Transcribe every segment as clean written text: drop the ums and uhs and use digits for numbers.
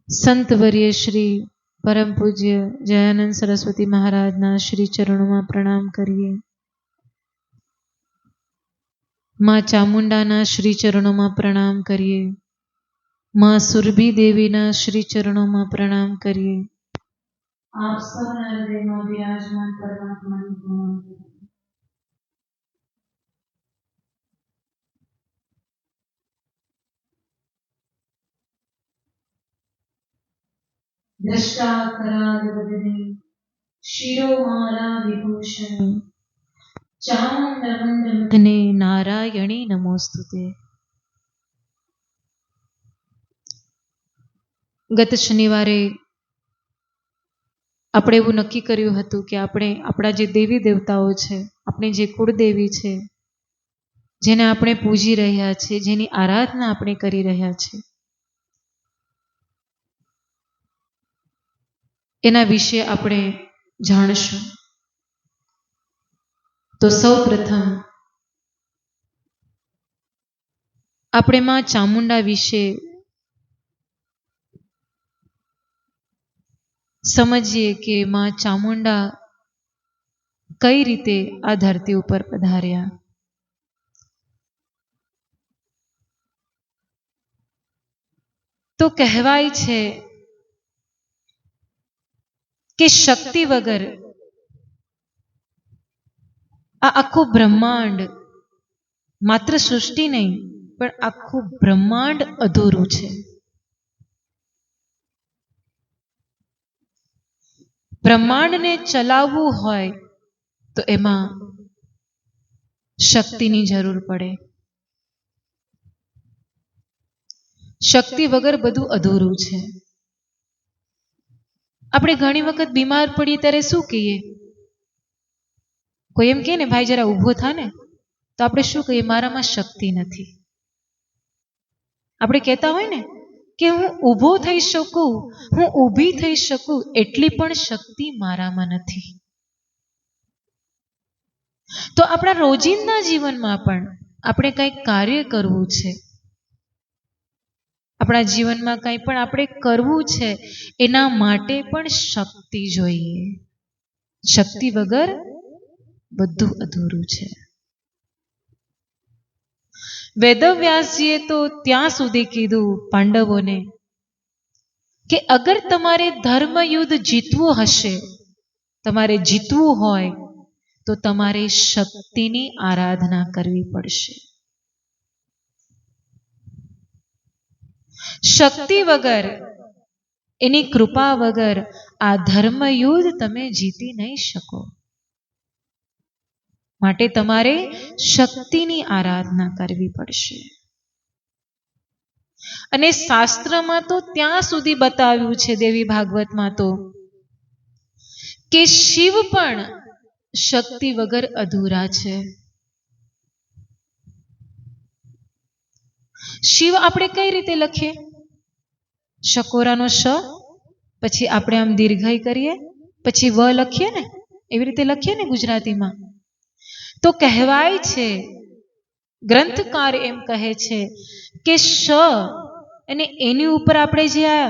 સંતવર્ય શ્રી પરમ પૂજ્ય જયાનંદ સરસ્વતી મહારાજના શ્રી ચરણોમાં પ્રણામ કરીએ. માં ચામુંડાના શ્રી ચરણોમાં પ્રણામ કરીએ. માં સુરભી દેવીના શ્રી ચરણોમાં પ્રણામ કરીએ. આપ સૌના હૃદયમાં વિરાજમાન પરમાત્માને પ્રણામ કરીએ. દ્રષ્ટા કરાલ વદને શિરોમાલા વિભૂષણ ચામુંડવંદને નારાયણી નમોસ્તુતે. ગત શનિવારે આપણે એવું નક્કી કર્યું હતું કે આપણે આપણા જે દેવી દેવતાઓ છે, આપણી જે કુળદેવી છે, જેને આપણે પૂજી રહ્યા છીએ, જેની આરાધના આપણે કરી રહ્યા છીએ, એના વિશે આપણે જાણશું. તો સૌ પ્રથમ આપણે માં ચામુંડા વિશે સમજીએ કે માં ચામુંડા કઈ રીતે આ ધરતી ઉપર પધાર્યા. તો કહેવાય છે કે શક્તિ વગર આ આખું બ્રહ્માંડ, માત્ર સૃષ્ટિ નહીં પણ આખું બ્રહ્માંડ અધૂરું છે. બ્રહ્માંડને ચલાવવું હોય તો એમાં શક્તિની જરૂર પડે. શક્તિ વગર બધું અધૂરું છે. આપણે ઘણી વખત બીમાર પડીએ ત્યારે શું કહીએ? કોઈ એમ કહે ને, ભાઈ જરા ઊભો થા ને, તો આપણે શું કહીએ? મારામાં શક્તિ નથી. આપણે કહેતા હોય ને કે હું ઊભો થઈ શકું, હું ઊભી થઈ શકું, એટલી પણ શક્તિ મારામાં નથી. તો આપણા રોજિંદા જીવનમાં પણ આપણે કંઈક કાર્ય કરવું છે, આપણા જીવનમાં કંઈ પણ આપણે કરવું છે, એના માટે પણ શક્તિ જોઈએ. શક્તિ વગર બધું અધૂરું છે. વેદવ્યાસજીએ તો ત્યાં સુધી કીધું પાંડવોને કે અગર તમારે ધર્મયુદ્ધ જીતવું હશે, તમારે જીતવું હોય તો તમારે શક્તિની આરાધના કરવી પડશે. શક્તિ વગર, એની કૃપા વગર આ ધર્મયુદ્ધ તમે જીતી નહીં શકો. માટે તમારે શક્તિની આરાધના કરવી પડશે. અને શાસ્ત્રમાં તો ત્યાં સુધી બતાવ્યું છે, દેવી ભાગવતમાં તો, કે શિવ પણ શક્તિ વગર અધૂરા છે. શિવ આપણે કઈ રીતે લખીએ? શકોરાનો શ, પછી આપણે આમ દીર્ઘઈ કરીએ, પછી વ લખીએ ને, એવી રીતે લખીએ ને ગુજરાતીમાં. તો કહેવાય છે, ગ્રંથકાર એમ કહે છે કે શ અને એની ઉપર આપણે જે આ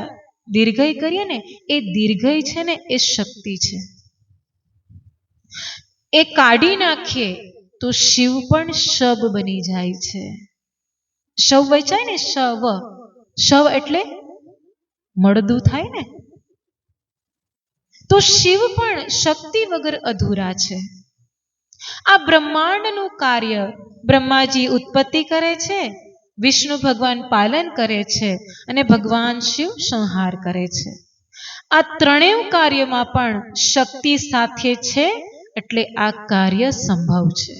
દીર્ઘઈ કરીએ ને, એ દીર્ઘઈ છે ને એ શક્તિ છે. એ કાઢી નાખીએ તો શિવ પણ શબ બની જાય છે. શવ વચાય ને, શવ, શવ એટલે મળદું થાય ને. તો શિવ પણ શક્તિ વગર અધૂરા છે. આ બ્રહ્માંડનું કાર્ય બ્રહ્માજી ઉત્પત્તિ કરે છે, વિષ્ણુ ભગવાન પાલન કરે છે અને ભગવાન શિવ સંહાર કરે છે. આ ત્રણેય કાર્યમાં પણ શક્તિ સાથે છે, એટલે આ કાર્ય સંભવ છે,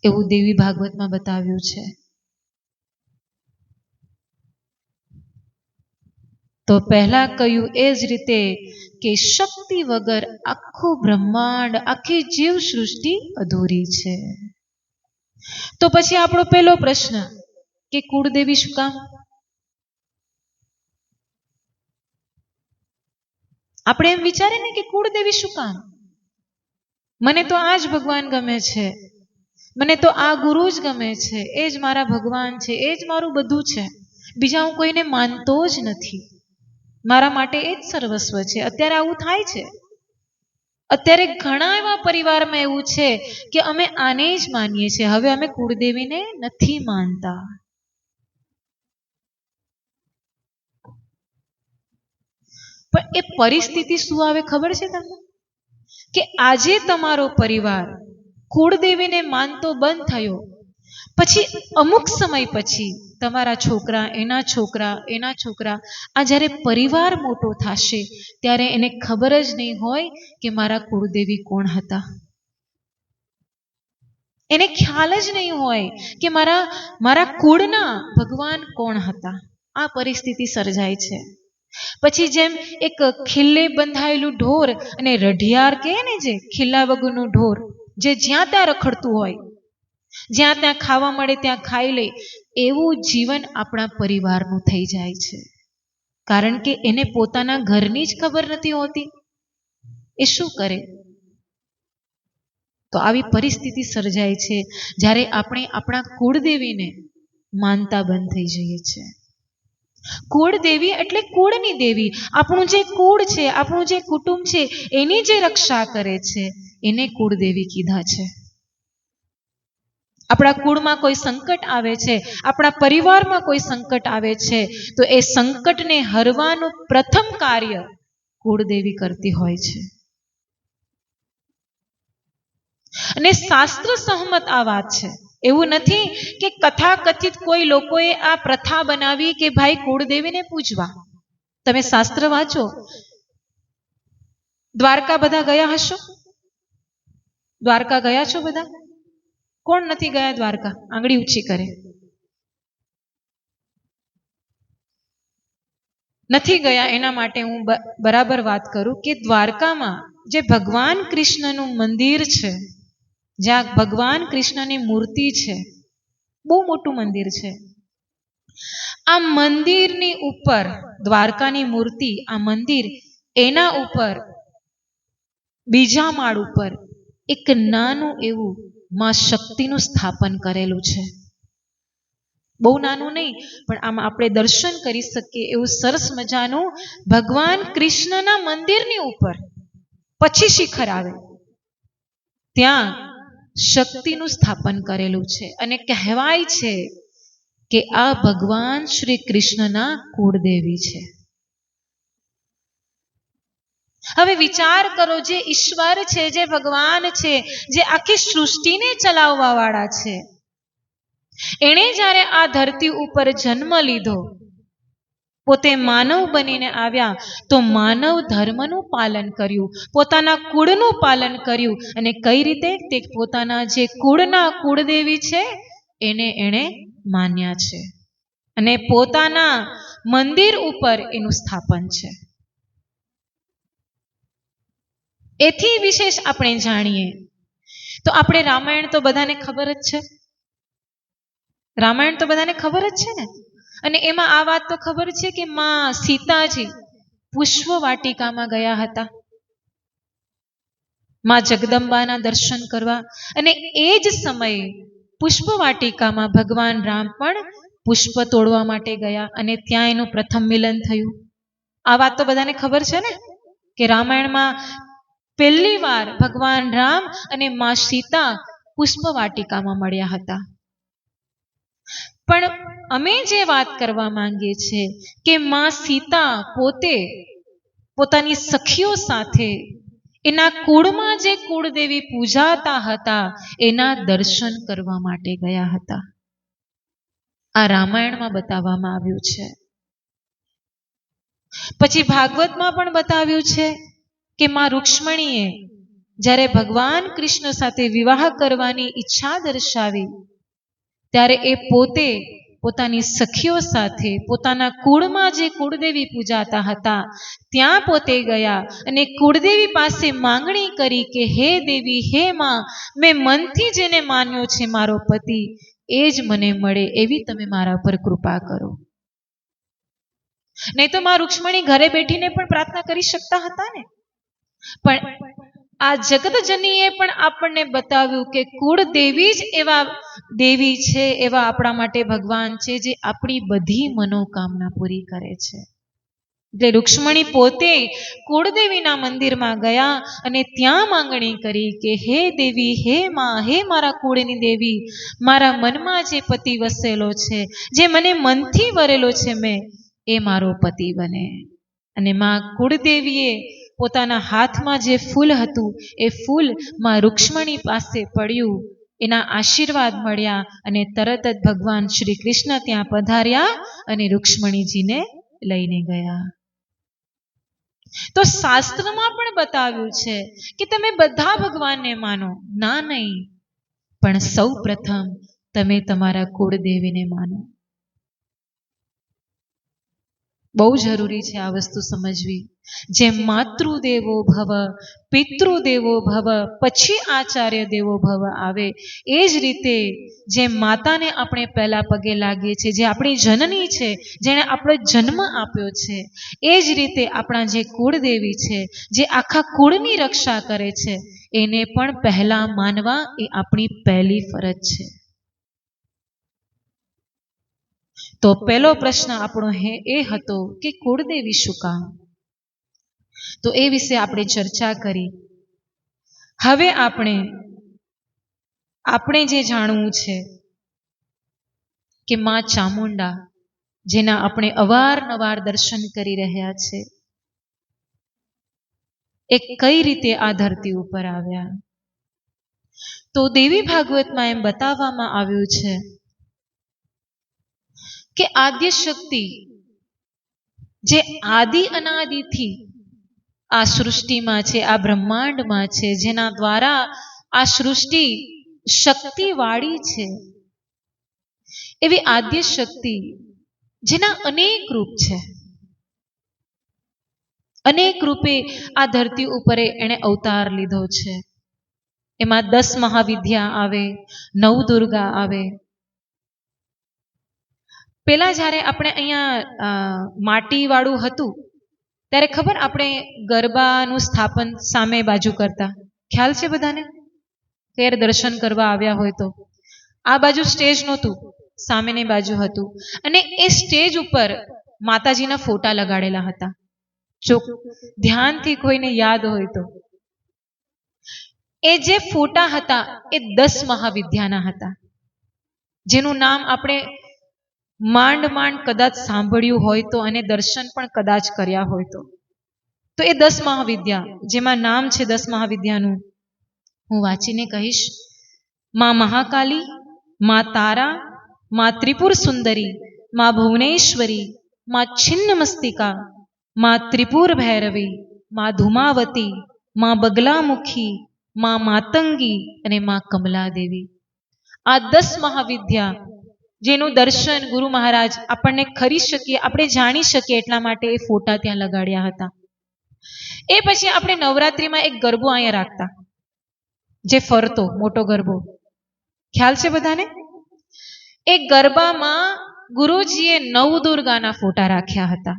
એવું દેવી ભાગવતમાં બતાવ્યું છે. તો પહેલા કહ્યું એ જ રીતે કે શક્તિ વગર આખું બ્રહ્માંડ, આખી જીવ સૃષ્ટિ અધૂરી છે. તો પછી આપણો પહેલો પ્રશ્ન કે કુળદેવી શું કામ? આપણે એમ વિચારીએ ને કે કુળદેવી શું કામ? મને તો આ જ ભગવાન ગમે છે, મને તો આ ગુરુ જ ગમે છે, એ જ મારા ભગવાન છે, એ જ મારું બધું છે, બીજા હું કોઈને માનતો જ નથી. મારા માટે એ જ સર્વસ્વ છે. અત્યારે આવું થાય છે. અત્યારે ઘણા એવા પરિવારમાં એવું છે કે અમે આને જ માનીએ છીએ, હવે અમે કુળદેવીને નથી માનતા. પણ એ પરિસ્થિતિ શું આવે ખબર છે તમને? કે આજે તમારો પરિવાર કુળદેવીને માનતો બંધ થયો, પછી અમુક સમય પછી તમારા છોકરા, એના છોકરા, એના છોકરા, આ જ્યારે પરિવાર મોટો થશે ત્યારે એને ખબર જ નહીં હોય કે મારા કુળદેવી કોણ હતા. એને ખ્યાલ જ નહીં હોય કે મારા કુળના ભગવાન કોણ હતા. આ પરિસ્થિતિ સર્જાય છે. પછી જેમ એક ખિલ્લે બંધાયેલું ઢોર અને રઢિયાર કહે ને, જે ખિલ્લા વગરનું ઢોર, જે જ્યાં ત્યાં રખડતું હોય, જ્યાં ત્યાં ખાવા મળે ત્યાં ખાઈ લે, એવું જીવન આપણા પરિવારનું થઈ જાય છે. કારણ કે એને પોતાના ઘરની જ ખબર નથી હોતી. એ શું કરે? તો આવી પરિસ્થિતિ સર્જાય છે જ્યારે આપણે આપણા કુળદેવીને માનતા બંધ થઈ જઈએ છીએ. કુળદેવી એટલે કુળની દેવી. આપણું જે કુળ છે, આપણું જે કુટુંબ છે, એની જે રક્ષા કરે છે, એને કુળદેવી કીધા છે. આપણા કુળમાં કોઈ સંકટ આવે છે, આપણા પરિવારમાં કોઈ સંકટ આવે છે, તો એ સંકટને હરવાનું પ્રથમ કાર્ય કુળદેવી કરતી હોય છે. અને શાસ્ત્ર સહમત આ વાત છે. એવું નથી કે કથા કથિત કોઈ લોકોએ આ પ્રથા બનાવી કે ભાઈ કુળદેવીને પૂજવા. તમે શાસ્ત્ર વાંચો. દ્વારકા બધા ગયા હશો? દ્વારકા ગયા છો બધા? કોણ નથી ગયા દ્વારકા? આંગળી ઊંચી કરે. નથી ગયા એના માટે હું બરાબર વાત કરું કે દ્વારકામાં જે ભગવાન કૃષ્ણનું મંદિર છે, જ્યાં ભગવાન કૃષ્ણની મૂર્તિ છે, બહુ મોટું મંદિર છે. આ મંદિરની ઉપર, દ્વારકાની મૂર્તિ, આ મંદિર, એના ઉપર બીજા માળ ઉપર એક નાનું એવું માં શક્તિનું સ્થાપન કરેલું છે. બહુ નાનું નહીં, પણ આમાં આપણે દર્શન કરી શકીએ એવું સરસ મજાનું ભગવાન કૃષ્ણના મંદિરની ઉપર પછી શિખર આવે ત્યાં શક્તિનું સ્થાપન કરેલું છે. અને કહેવાય છે કે આ ભગવાન શ્રી કૃષ્ણના કુળદેવી છે. હવે વિચાર કરો, જે ઈશ્વર છે, જે ભગવાન છે, જે આખી સૃષ્ટિને ચલાવવા વાળા છે, એણે જ્યારે આ ધરતી ઉપર જન્મ લીધો, પોતે માનવ બનીને આવ્યા, તો માનવ ધર્મનું પાલન કર્યું, પોતાના કુળનું પાલન કર્યું. અને કઈ રીતે? તે પોતાના જે કુળના કુળદેવી છે એને એણે માન્યા છે અને પોતાના મંદિર ઉપર એનું સ્થાપન છે. એથી વિશેષ આપણે જાણીએ તો આપણે રામાયણ તો બધાને ખબર જ છે. રામાયણ તો બધાને ખબર જ છે ને. અને એમાં આ વાત તો ખબર છે કે માં સીતાજી પુષ્પ વાટિકામાં ગયા હતા માં જગદંબાના દર્શન કરવા. અને એ જ સમયે પુષ્પ વાટિકામાં ભગવાન રામ પણ પુષ્પ તોડવા માટે ગયા અને ત્યાં એનું પ્રથમ મિલન થયું. આ વાત તો બધાને ખબર છે ને કે રામાયણમાં પહેલી વાર ભગવાન રામ અને માં સીતા પુષ્પ વાટિકામાં મળ્યા હતા. પણ અમે જે વાત કરવા માંગીએ છીએ કે માં સીતા પોતે પોતાની સખીઓ સાથે એના કુળમાં જે કુળદેવી પૂજાતા હતા એના દર્શન કરવા માટે ગયા હતા. આ રામાયણમાં બતાવવામાં આવ્યું છે. પછી ભાગવતમાં પણ બતાવ્યું છે કે માં રૂક્ષ્મણીએ જ્યારે ભગવાન કૃષ્ણ સાથે વિવાહ કરવાની ઈચ્છા દર્શાવી ત્યારે એ પોતે પોતાની સખીઓ સાથે પોતાના કુળમાં જે કુળદેવી પૂજાતા હતા ત્યાં પોતે ગયા અને કુળદેવી પાસે માંગણી કરી કે હે દેવી, હે માં, મેં મનથી જેને માન્યો છે મારો પતિ, એ જ મને મળે એવી તમે મારા પર કૃપા કરો. નહીં તો માં રૂક્ષ્મણી ઘરે બેઠીને પણ પ્રાર્થના કરી શકતા હતા ને. પણ આ જગતજનીએ પણ આપણને બતાવ્યું કે કુળદેવી જ એવા દેવી છે, એવા આપણા માટે ભગવાન છે જે આપણી બધી મનોકામના પૂરી કરે છે. એટલે રૂક્ષ્મણી પોતે કુળદેવીના મંદિરમાં ગયા અને ત્યાં માંગણી કરી કે હે દેવી, હે માં, હે મારા કુળની દેવી, મારા મનમાં જે પતિ વસેલો છે, જે મને મનથી વરેલો છે મેં, એ મારો પતિ બને. અને માં કુળદેવીએ પોતાના હાથમાં જે ફૂલ હતું એ ફૂલ માં રૂક્ષ્મણી પાસે પડ્યું, એના આશીર્વાદ મળ્યા અને તરત જ ભગવાન શ્રી કૃષ્ણ ત્યાં પધાર્યા અને રૂક્ષ્મણીજીને લઈને ગયા. તો શાસ્ત્રમાં પણ બતાવ્યું છે કે તમે બધા ભગવાનને માનો, ના નહીં, પણ સૌ પ્રથમ તમે તમારા કુળદેવીને માનો. બહુ જરૂરી છે આ વસ્તુ સમજવી. જેમ માતૃદેવો ભવ, પિતૃદેવો ભવ, પછી આચાર્ય દેવો ભવ આવે, એ જ રીતે જેમ માતાને આપણે પહેલા પગે લાગીએ છીએ, જે આપણી જનની છે, જેણે આપણો જન્મ આપ્યો છે, એ જ રીતે આપણા જે કુળદેવી છે, જે આખા કુળની રક્ષા કરે છે, એને પણ પહેલા માનવા એ આપણી પહેલી ફરજ છે. તો પહેલો પ્રશ્ન આપણો એ હતો કે કુળદેવી શું કામ? તો એ વિશે આપણે ચર્ચા કરી. હવે આપણે જે જાણવું છે કે માં ચામુંડા, જેના આપણે અવારનવાર દર્શન કરી રહ્યા છે, એ કઈ રીતે આ ધરતી ઉપર આવ્યા? તો દેવી ભાગવતમાં એમ બતાવવામાં આવ્યું છે કે આદ્ય શક્તિ જે આદિ અનાદિથી આ સૃષ્ટિમાં છે, આ બ્રહ્માંડમાં છે, જેના દ્વારા આ સૃષ્ટિ શક્તિવાળી છે, એવી આદ્ય શક્તિ જેના અનેક રૂપ છે, અનેક રૂપે આ ધરતી ઉપર એણે અવતાર લીધો છે. એમાં 10 મહાવિદ્યા આવે, 9 દુર્ગા આવે. પેલા જ્યારે આપણે અહીંયા માટીવાળું હતું ત્યારે ખબર આપણે ગરબાનું સ્થાપન સામે બાજુ કરતા, ખ્યાલ છે બધાને? ફેર દર્શન કરવા આવ્યા હોય તો આ બાજુ સ્ટેજ નહોતું, સામેની બાજુ હતું, અને એ સ્ટેજ ઉપર માતાજીના ફોટા લગાડેલા હતા. જો ધ્યાનથી કોઈને યાદ હોય તો એ જે ફોટા હતા એ 10 મહાવિદ્યાના હતા, જેનું નામ આપણે માંડ કદાચ સાંભળ્યું હોય તો, અને દર્શન પણ કદાચ કર્યા હોય તો એ 10 મહાવિદ્યા, જેમાં નામ છે 10 મહાવિદ્યાનું, હું વાંચીને કહીશ. માં મહાકાલી, માં તારા, માં ત્રિપુર સુંદરી, માં ભુવનેશ્વરી, માં છિન્નમસ્તિકા, માં ત્રિપુર ભૈરવી, માં ધુમાવતી, માં બગલામુખી, માં માતંગી અને માં કમલાદેવી. આ 10 મહાવિદ્યા જેનું દર્શન ગુરુ મહારાજ આપણને કરી શકીએ, આપણે જાણી શકીએ એટલા માટે એ ફોટા ત્યાં લગાડ્યા હતા. એ પછી આપણે નવરાત્રિમાં એક ગરબો અહીંયા રાખતા, જે ફરતો મોટો ગરબો, ખ્યાલ છે બધાને? એ ગરબામાં ગુરુજીએ 9 દુર્ગાના ફોટા રાખ્યા હતા.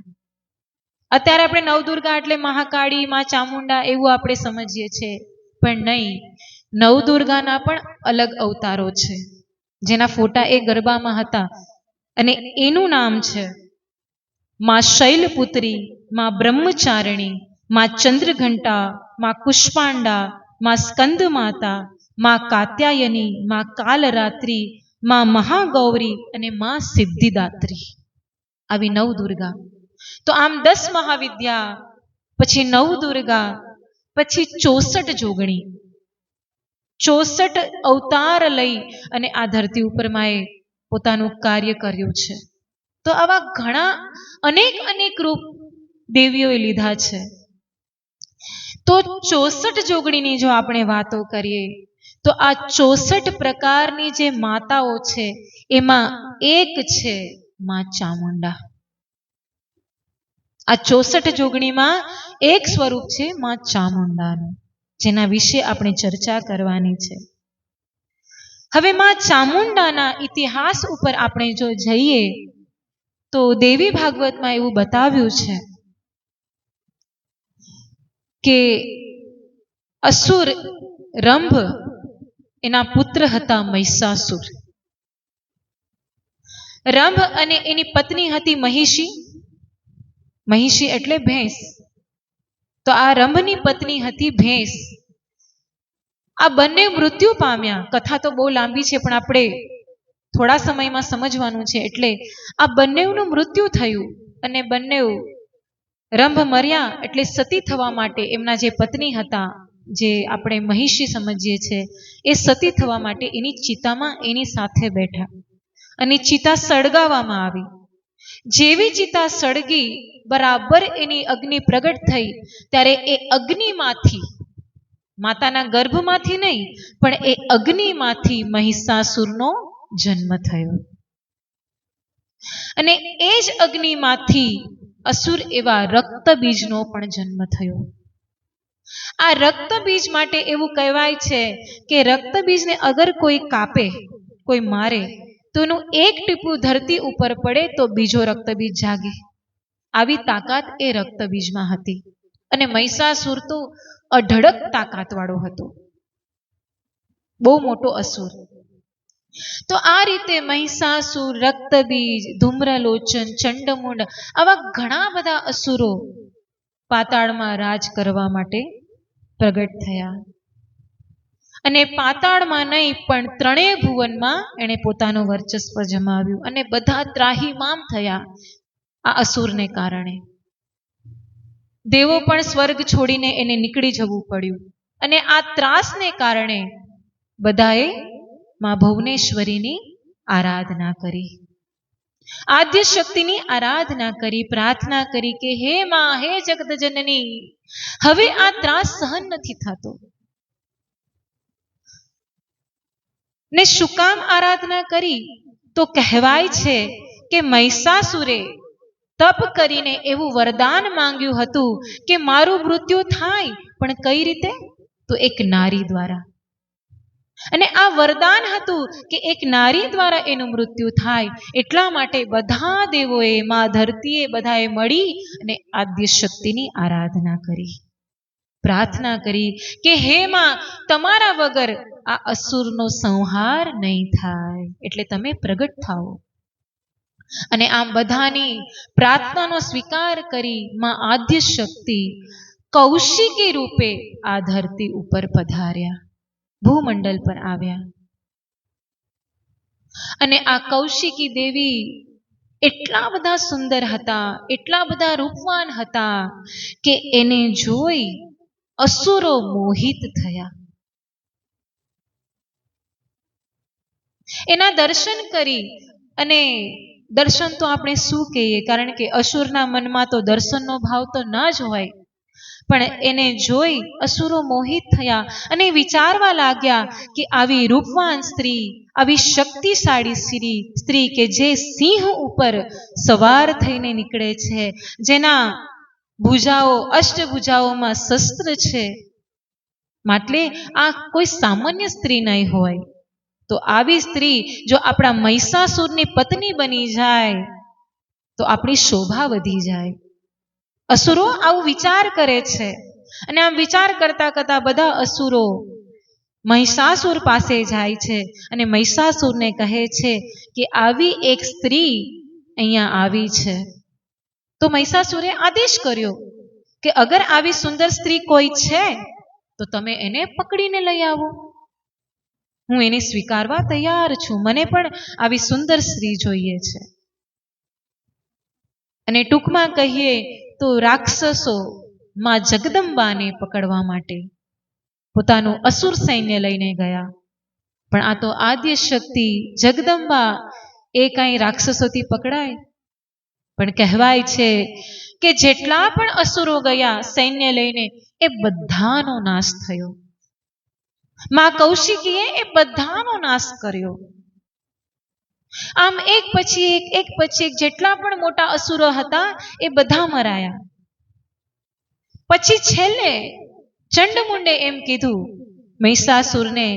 અત્યારે આપણે 9 દુર્ગા એટલે મહાકાળી, માં ચામુંડા એવું આપણે સમજીએ છીએ, પણ નહીં, 9 દુર્ગાના પણ અલગ અવતારો છે, જેના ફોટા એ ગરબામાં હતા, અને એનું નામ છે માં શૈલપુત્રી, માં બ્રહ્મચારિણી, માં ચંદ્રઘંટા, માં કુષ્માંડા, માં સ્કંદ માતા, માં કાત્યાયની, માં કાલરાત્રી, માં મહાગૌરી અને માં સિદ્ધિદાત્રી. આવી 9 દુર્ગા. તો આમ 10 મહાવિદ્યા, પછી 9 દુર્ગા, પછી 64 જોગણી, 64 અવતાર લઈ અને આ ધરતી ઉપર માએ પોતાનું કાર્ય કર્યું છે. તો આવા ઘણા અનેક રૂપ દેવીઓએ લીધા છે. તો 64 જોગણીની જો આપણે વાતો કરીએ તો આ 64 પ્રકારની જે માતાઓ છે એમાં એક છે માં ચામુંડા. આ 64 જોગણીમાં એક સ્વરૂપ છે માં ચામુંડાનું, જેના વિશે આપણે ચર્ચા કરવાની છે. હવે માં ચામુંડાના ઇતિહાસ ઉપર આપણે જો જઈએ તો દેવી ભાગવતમાં એવું બતાવ્યું છે કે અસુર રંભ એના પુત્ર હતા મહિષાસુર. રંભ અને એની પત્ની હતી મહિષી, મહિષી એટલે ભેંસ. તો આ રંભની પત્ની હતી ભેંસ. આ બંને મૃત્યુ પામ્યા. કથા તો બહુ લાંબી છે, પણ આપણે થોડા સમયમાં સમજવાનું છે. એટલે આ બંનેનું મૃત્યુ થયું અને બંને રંભ મર્યા એટલે સતી થવા માટે એમના જે પત્ની હતા, જે આપણે મહિષી સમજીએ છીએ, એ સતી થવા માટે એની ચિતામાં એની સાથે બેઠા અને ચિતા સળગાવવામાં આવી. જેવી ચિતા સળગી, બરાબર એની અગ્નિ પ્રગટ થઈ, ત્યારે એ અગ્નિમાંથી, માતાના ગર્ભમાંથી નહીં, પણ એ અગ્નિમાંથી મહિષાસુરનો જન્મ થયો. અને એ જ અગ્નિમાંથી અસુર એવા રક્તબીજનો પણ જન્મ થયો. આ રક્તબીજ માટે એવું કહેવાય છે કે રક્તબીજને અગર કોઈ કાપે, કોઈ મારે, તો એનું એક ટીપું ધરતી ઉપર પડે તો બીજો રક્તબીજ જાગે. આવી તાકાત એ રક્તબીજમાં હતી. અને મહિષાસુર તો અઢળક તાકાત વાળો હતો, બહુ મોટો અસુર. તો આ રીતે મહિષાસુર, રક્તબીજ, ધૂમ્રલોચન, ચંડમુંડ, આવા ઘણા બધા અસુરો પાતાળમાં રાજ કરવા માટે પ્રગટ થયા. અને પાતાળમાં નહીં, પણ ત્રણેય ભુવનમાં એણે પોતાનું વર્ચસ્વ જમાવ્યું અને બધા ત્રાહીમામ થયા આ અસુરને કારણે. દેવો પણ સ્વર્ગ છોડીને એને નીકળી જવું પડ્યું. અને આ ત્રાસને કારણે બધાએ માં ભુવનેશ્વરીની આરાધના કરી, આદ્ય શક્તિની આરાધના કરી, પ્રાર્થના કરી કે હે માં, હે જગત જનની, હવે આ ત્રાસ સહન નથી થતો. ને શું કામ આરાધના કરી? તો કહેવાય છે કે મહિષાસુરે તપ કરીને એવું વરદાન માંગ્યું હતું કે મારું મૃત્યુ થાય, પણ કઈ રીતે? તો એક નારી દ્વારા. અને આ વરદાન હતું કે એક નારી દ્વારા એનું મૃત્યુ થાય. એટલા માટે બધા દેવોએ, માં ધરતીએ બધાએ મળી અને આદ્ય શક્તિની આરાધના કરી, પ્રાર્થના કરી કે હે માં, તમારા વગર આ અસુરનો સંહાર નહીં થાય, એટલે તમે પ્રગટ થાઓ. અને આમ બધાની પ્રાર્થનાનો સ્વીકાર કરી માં આદ્ય શક્તિ કૌશિકી રૂપે આ ધરતી ઉપર પધાર્યા, ભૂમંડળ પર આવ્યા. અને આ કૌશિકી દેવી એટલા બધા સુંદર હતા, એટલા બધા રૂપવાન હતા કે એને જોઈ અસુરો મોહિત થયા. એના દર્શન કરી, અને દર્શન તો આપણે શું કહીએ, કારણ કે અસુરના મનમાં તો દર્શનનો ભાવ તો ના જ હોય. પણ એને જોઈ અસુરો મોહિત થયા અને વિચારવા લાગ્યા કે આવી રૂપવાન સ્ત્રી, આવી શક્તિશાળી સ્ત્રી કે જે સિંહ ઉપર સવાર થઈને નીકળે છે, જેના ભુજાઓ, અષ્ટભુજાઓમાં શસ્ત્ર છે, માટે આ કોઈ સામાન્ય સ્ત્રી નહીં હોય. તો આવી સ્ત્રી જો આપણા મહિષાસુરની પત્ની બની જાય તો આપણી શોભા વધી જાય. અસુરો આવું વિચાર કરે છે. અને આમ વિચાર કરતા કરતા બધા અસુરો મહિષાસુર પાસે જાય છે અને મહિષાસુરને કહે છે કે આવી એક સ્ત્રી અહીંયા આવી છે. તો મહિષાસુરે આદેશ કર્યો કે અગર આવી સુંદર સ્ત્રી કોઈ છે તો તમે એને પકડીને લઈ આવો, હું એને સ્વીકારવા તૈયાર છું, મને પણ આવી સુંદર સ્ત્રી જોઈએ છે. અને ટૂંકમાં કહીએ તો રાક્ષસો માં જગદંબાને પકડવા માટે પોતાનું અસુર સૈન્ય લઈને ગયા. પણ આ તો આદ્ય શક્તિ જગદંબા એ કાંઈ રાક્ષસોથી પકડાય? પણ કહેવાય છે કે જેટલા પણ અસુરો ગયા સૈન્ય લઈને, એ બધાનો નાશ થયો. માં કૌશિકીએ એ બધાનો નાશ કર્યો. આમ એક પછી એક જેટલા પણ મોટા અસુરો હતા એ બધા મરાયા. પછી છેલ્લે ચંડમુંડે એમ કીધું મહિષાસુરને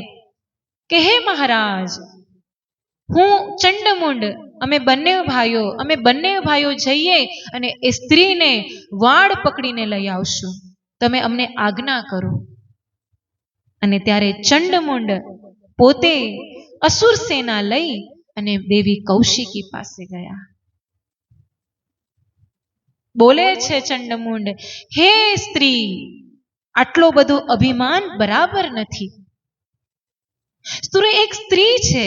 કે હે મહારાજ, હું ચંડમુંડ, અમે બંને ભાઈઓ જઈએ અને એ સ્ત્રીને વાળ પકડીને લઈ આવશું, તમે અમને આજ્ઞા કરો. અને ત્યારે ચંડમુંડ પોતે અસુર સેના લઈ અને દેવી કૌશિકી પાસે ગયા. બોલે છે ચંડમુંડ, હે સ્ત્રી, આટલો બધો અભિમાન બરાબર નથી. તું એક સ્ત્રી છે,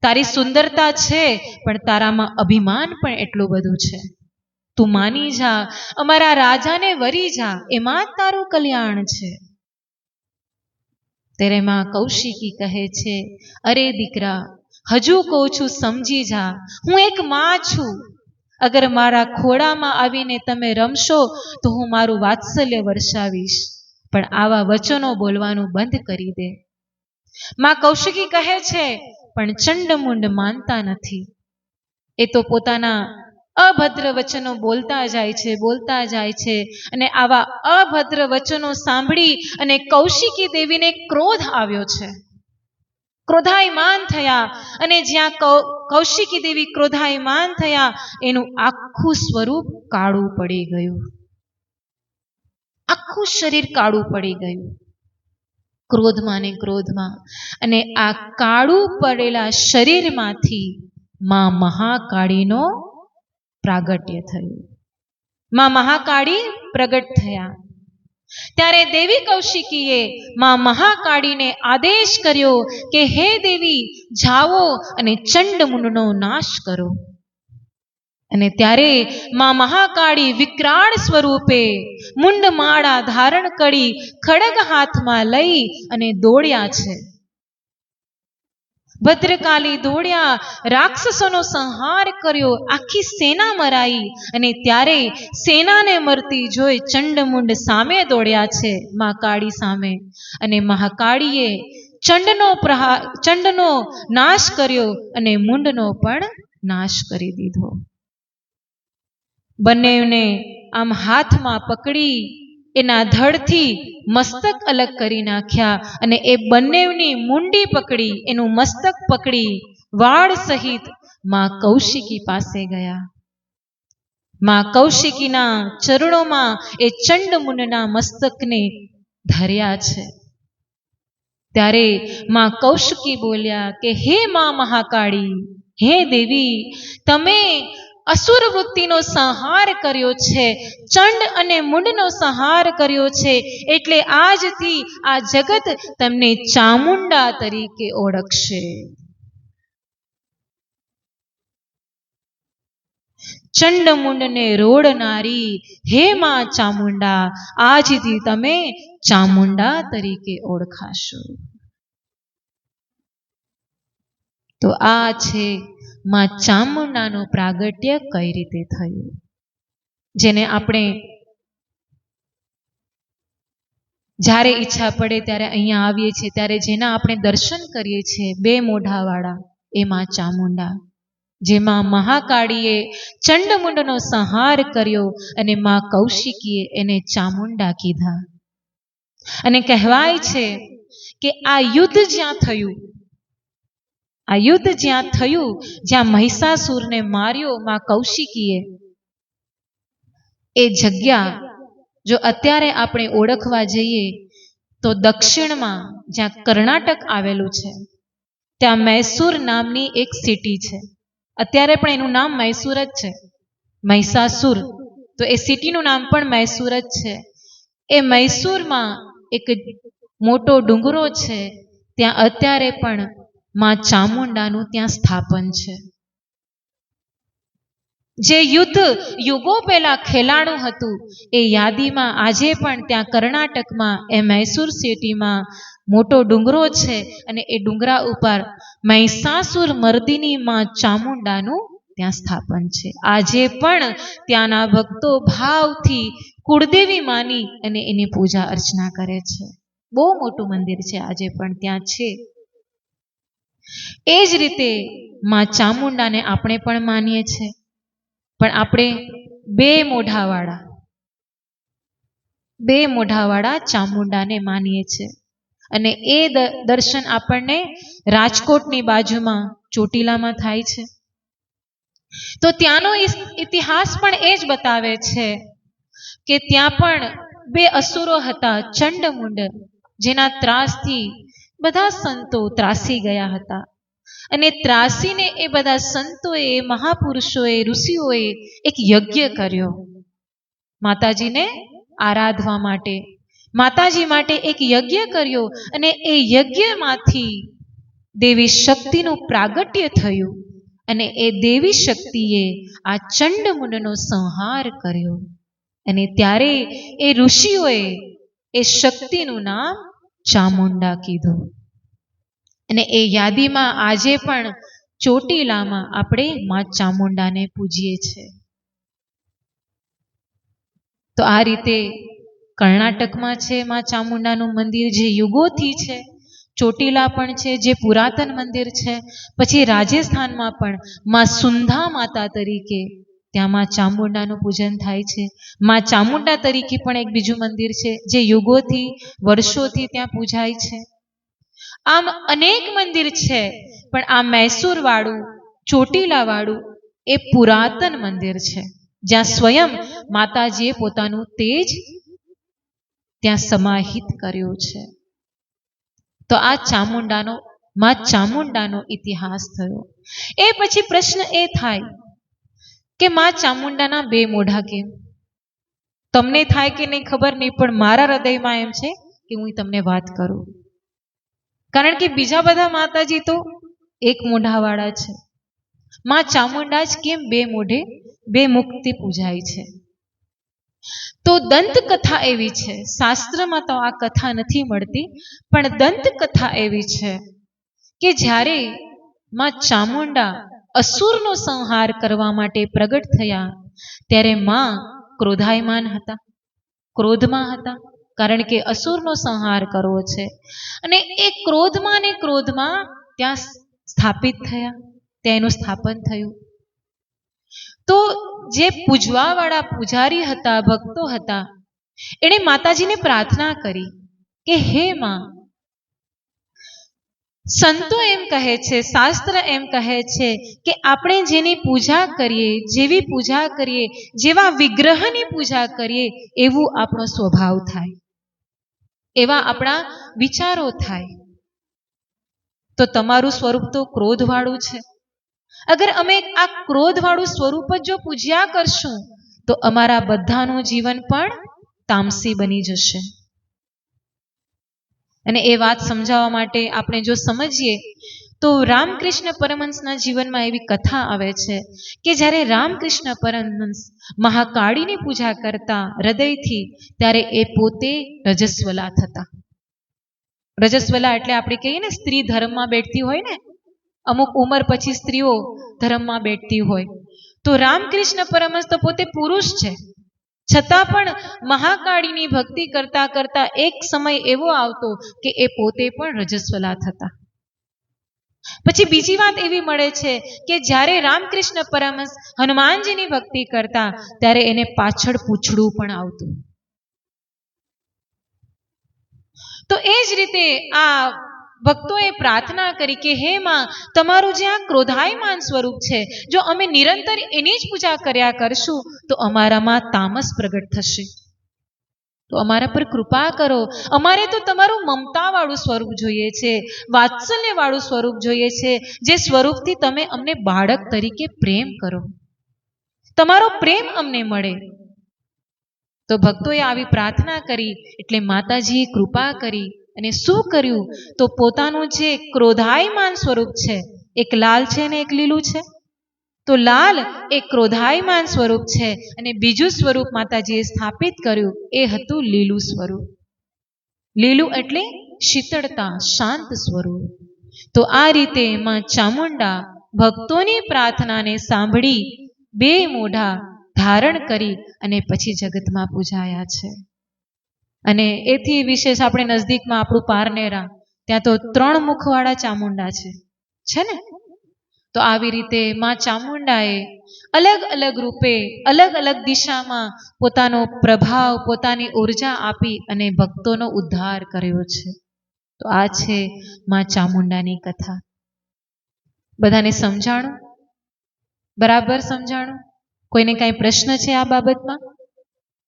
તારી સુંદરતા છે, પણ તારામાં અભિમાન પણ એટલું બધું છે. તું માની જા, અમારા રાજાને વરી જા, એમાં જ તારું કલ્યાણ છે. ત્યારે માં કૌશિકી કહે છે, અરે દીકરા, હજુ કહું છું સમજી જા, હું એક માં છું. અગર મારા ખોળામાં આવીને તમે રમશો તો હું મારું વાત્સલ્ય વર્ષાવીશ, પણ આવા વચનો બોલવાનું બંધ કરી દે. માં કૌશિકી કહે છે, પણ ચંડમુંડ માનતા નથી. એ તો પોતાના અભદ્ર વચનો બોલતા જાય છે અને આવા અભદ્ર વચનો સાંભળી અને કૌશિકી દેવીને ક્રોધ આવ્યો છે. ક્રોધાયમાન થયા, અને જ્યાં કૌશિકી દેવી ક્રોધાયમાન થયા, એનું આખું સ્વરૂપ કાળું પડી ગયું, આખું શરીર કાળું પડી ગયું, ક્રોધમાં ને ક્રોધમાં. અને આ કાળું પડેલા શરીરમાંથી માં મહાકાળીનો પ્રાગટ્ય થયું. માં મહાકાળી પ્રગટ થયા. ત્યારે દેવી કૌશિકીએ માં મહાકાળીને આદેશ કર્યો કે હે દેવી, જાઓ અને ચંડમુંડનો નાશ કરો. અને ત્યારે માં મહાકાળી વિકરાળ સ્વરૂપે મુંડમાળા ધારણ કરી ખડગ હાથમાં લઈ અને દોડ્યા છે. ભદ્રકાલી દોડ્યા, રાક્ષસોનો સંહાર કર્યો, આખી સેના મરાઈ. અને ત્યારે સેનાને મરતી જોઈ ચંડમુંડ સામે દોડ્યા છે મહાકાળી સામે, અને મહાકાળીએ ચંડનો નાશ કર્યો અને મુંડનો પણ નાશ કરી દીધો. બંનેને આમ હાથમાં પકડી એના ધડથી મસ્તક અલગ કરી નાખ્યા, અને એ બંનેની મુંડી પકડી, એનું મસ્તક પકડી વાળ સહિત માં કૌશિકી પાસે ગયા. માં કૌશિકીના ચરણોમાં એ ચંડમુંડના મસ્તકને ધર્યા છે. ત્યારે માં કૌશિકી બોલ્યા કે હે માં મહાકાળી, હે દેવી, તમે અસુર વૃત્તિનો સંહાર કર્યો છે, ચંડ અને મુંડનો સંહાર કર્યો છે, એટલે આજથી આ જગત તમને ચામુંડા તરીકે ઓળખશે. ચંડમુંડને રોડનારી હે માં ચામુંડા, આજથી તમે ચામુંડા તરીકે ઓળખાશો. તો આ છે માં ચામુંડાનું પ્રાગટ્ય કઈ રીતે થયું, જેને આપણે જ્યારે ઈચ્છા પડે ત્યારે અહીંયા આવીએ છીએ, ત્યારે જેના આપણે દર્શન કરીએ છીએ, બે મોઢાવાળા એ માં ચામુંડા, જેમાં મહાકાળીએ ચંડમુંડનો સંહાર કર્યો અને માં કૌશિકીએ એને ચામુંડા કીધા. અને કહેવાય છે કે આ યુદ્ધ જ્યાં થયું, જ્યાં મહિષાસુરને માર્યો માં કૌશિકીએ, એ જગ્યા જો અત્યારે આપણે ઓળખવા જઈએ તો દક્ષિણમાં જ્યાં કર્ણાટક આવેલું છે, ત્યાં મૈસૂર નામની એક સિટી છે. અત્યારે પણ એનું નામ મૈસૂર જ છે, મહિષાસુર. તો એ સિટીનું નામ પણ મૈસૂર જ છે. એ મૈસૂરમાં એક મોટો ડુંગરો છે, ત્યાં અત્યારે પણ માં ચામુંડાનું ત્યાં સ્થાપન છે. જે યુદ્ધ યુગો પહેલા ખેલાણું હતું, એ યાદીમાં આજે પણ ત્યાં કર્ણાટકમાં એ મૈસૂર સિટીમાં મોટો ડુંગરો છે, અને એ ડુંગરા ઉપર મહિષાસુર મર્દિની માં ચામુંડાનું ત્યાં સ્થાપન છે. આજે પણ ત્યાંના ભક્તો ભાવથી કુળદેવી માની અને એની પૂજા અર્ચના કરે છે. બહુ મોટું મંદિર છે, આજે પણ ત્યાં છે. એ જ રીતે માં ચામુંડાને આપણે પણ માનીએ છીએ, પણ આપણે બે મોઢાવાળા ચામુંડાને માનીએ છીએ. અને એ દર્શન આપણને રાજકોટની બાજુમાં ચોટીલામાં થાય છે. તો ત્યાંનો ઇતિહાસ પણ એ જ બતાવે છે કે ત્યાં પણ બે અસુરો હતા, ચંડમુંડ, જેના ત્રાસથી બધા સંતો ત્રાસી ગયા હતા. અને ત્રાસીને એ બધા સંતોએ, મહાપુરુષોએ, ઋષિઓએ એક યજ્ઞ કર્યો માતાજીને આરાધવા માટે. માતાજી માટે એક યજ્ઞ કર્યો અને એ યજ્ઞમાંથી દેવી શક્તિનું પ્રાગટ્ય થયું અને એ દેવી શક્તિએ આ ચંડમુંડનો સંહાર કર્યો. અને ત્યારે એ ઋષિઓએ એ શક્તિનું નામ ચામુંડા કીધું. અને એ યાદીમાં આજે પણ ચોટીલામાં આપણે માં ચામુંડાને પૂજીએ છીએ. તો આ રીતે કર્ણાટકમાં છે માં ચામુંડાનું મંદિર, જે યુગોથી છે. ચોટીલા પણ છે, જે પુરાતન મંદિર છે. પછી રાજસ્થાનમાં પણ માં સુંધા માતા તરીકે ત્યાં માં ચામુંડાનું પૂજન થાય છે. માં ચામુંડા તરીકે પણ એક બીજું મંદિર છે, જે યુગોથી, વર્ષોથી ત્યાં પૂજાય છે. આમ અનેક મંદિર છે, પણ આ મૈસૂર વાળું, ચોટીલા વાળું એ પુરાતન મંદિર છે, જ્યાં સ્વયં માતાજીએ પોતાનું તેજ ત્યાં સમાહિત કર્યું છે. તો આ માં ચામુંડાનો ઇતિહાસ થયો. એ પછી પ્રશ્ન એ થાય કે માં ચામુંડાના બે મોઢા કેમ? તમને થાય કે નહીં ખબર નહીં, પણ મારા હૃદયમાં એમ છે કે હું તમને વાત કરું. કારણ કે બીજા બધા માતાજી તો એક મોઢાવાળા છે. માં ચામુંડા જ કેમ બે મોઢે, બે મુખથી પૂજાય છે? તો દંતકથા એવી છે, શાસ્ત્રમાં તો આ કથા નથી મળતી, પણ દંતકથા એવી છે કે જ્યારે માં ચામુંડા અસુરનો સંહાર કરવા માટે પ્રગટ થયા, ત્યારે માં ક્રોધાયમાન હતા, ક્રોધમાં હતા, કારણ કે અસુરનો સંહાર કરવો છે. અને એ ક્રોધમાં ને ક્રોધમાં ત્યાં સ્થાપિત થયા, ત્યાં એનું સ્થાપન થયું. તો જે પૂજવાવાળા પૂજારી હતા, ભક્તો હતા, એણે માતાજીને પ્રાર્થના કરી કે હે માં, સંતો એમ કહે છે, શાસ્ત્ર એમ કહે છે કે આપણે જેની પૂજા કરીએ, જેવી પૂજા કરીએ, જેવા વિગ્રહની પૂજા કરીએ, એવું આપણો સ્વભાવ થાય, એવા આપણા વિચારો થાય. તો તમારું સ્વરૂપ તો ક્રોધવાળું છે. અગર અમે આ ક્રોધવાળું સ્વરૂપ જ જો પૂજ્યા કરશું, તો અમારા બધાનું જીવન પણ તામસી બની જશે. અને એ વાત સમજાવવા માટે આપણે જો સમજીએ તો રામકૃષ્ણ પરમહંસના જીવનમાં એવી કથા આવે છે કે જ્યારે રામકૃષ્ણ પરમહંસ મહાકાળીની પૂજા કરતા હૃદયથી, ત્યારે એ પોતે રજસ્વલા થતા. રજસ્વલા એટલે આપણે કહીએ ને, સ્ત્રી ધર્મમાં બેઠતી હોય ને, અમુક ઉંમર પછી સ્ત્રીઓ ધર્મમાં બેઠતી હોય. તો રામકૃષ્ણ પરમહંસ તો પોતે પુરુષ છે, છતાં પણ મહાકાળીની ભક્તિ કરતા કરતા એક સમય એવો આવતો કે એ પોતે પણ રજસ્વલા થતા. પછી બીજી વાત એવી મળે છે કે જ્યારે રામકૃષ્ણ પરમહંસ હનુમાનજીની ભક્તિ કરતા, ત્યારે એને પાછળ પૂંછડું પણ આવતું. તો એ જ રીતે આ ભક્તોએ પ્રાર્થના કરી કે હે માં, તમારું જે આ ક્રોધાયમાન સ્વરૂપ છે, જો અમે નિરંતર એની જ પૂજા કર્યા કરશું, તો અમારામાં તામસ પ્રગટ થશે, તો અમારા પર કૃપા કરો. અમારે તો તમારું મમતાવાળું સ્વરૂપ જોઈએ છે, વાત્સલ્યવાળું સ્વરૂપ જોઈએ છે, જે સ્વરૂપથી તમે અમને બાળક તરીકે પ્રેમ કરો, તમારો પ્રેમ અમને મળે. તો ભક્તોએ આવી પ્રાર્થના કરી એટલે માતાજીએ કૃપા કરી અને શું કર્યું? તો પોતાનું જે ક્રોધાયમાન સ્વરૂપ છે, એક લાલ છે ને એક લીલું છે, તો લાલ એ ક્રોધાયમાન સ્વરૂપ છે, અને બીજું સ્વરૂપ માતાજીએ સ્થાપિત કર્યું, એ હતું લીલું સ્વરૂપ. લીલું એટલે શીતળતા, શાંત સ્વરૂપ. તો આ રીતે માં ચામુંડા ભક્તોની પ્રાર્થનાને સાંભળી બે મોઢા ધારણ કરી અને પછી જગતમાં પૂજાયા છે. અને એથી વિશેષ આપણે નજદીકમાં આપણું પારનેરા, ત્યાં તો 3 મુખવાળા ચામુંડા છે ને? તો આવી રીતે માં ચામુંડાએ અલગ અલગ રૂપે, અલગ અલગ દિશામાં પોતાનો પ્રભાવ, પોતાની ઉર્જા આપી અને ભક્તોનો ઉદ્ધાર કર્યો છે. તો આ છે માં ચામુંડાની કથા. બધાને સમજાણું? બરાબર સમજાણું? કોઈને કાંઈ પ્રશ્ન છે આ બાબતમાં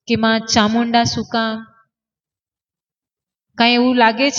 કે માં ચામુંડા શું કામ? કાંઈ એવું લાગે છે?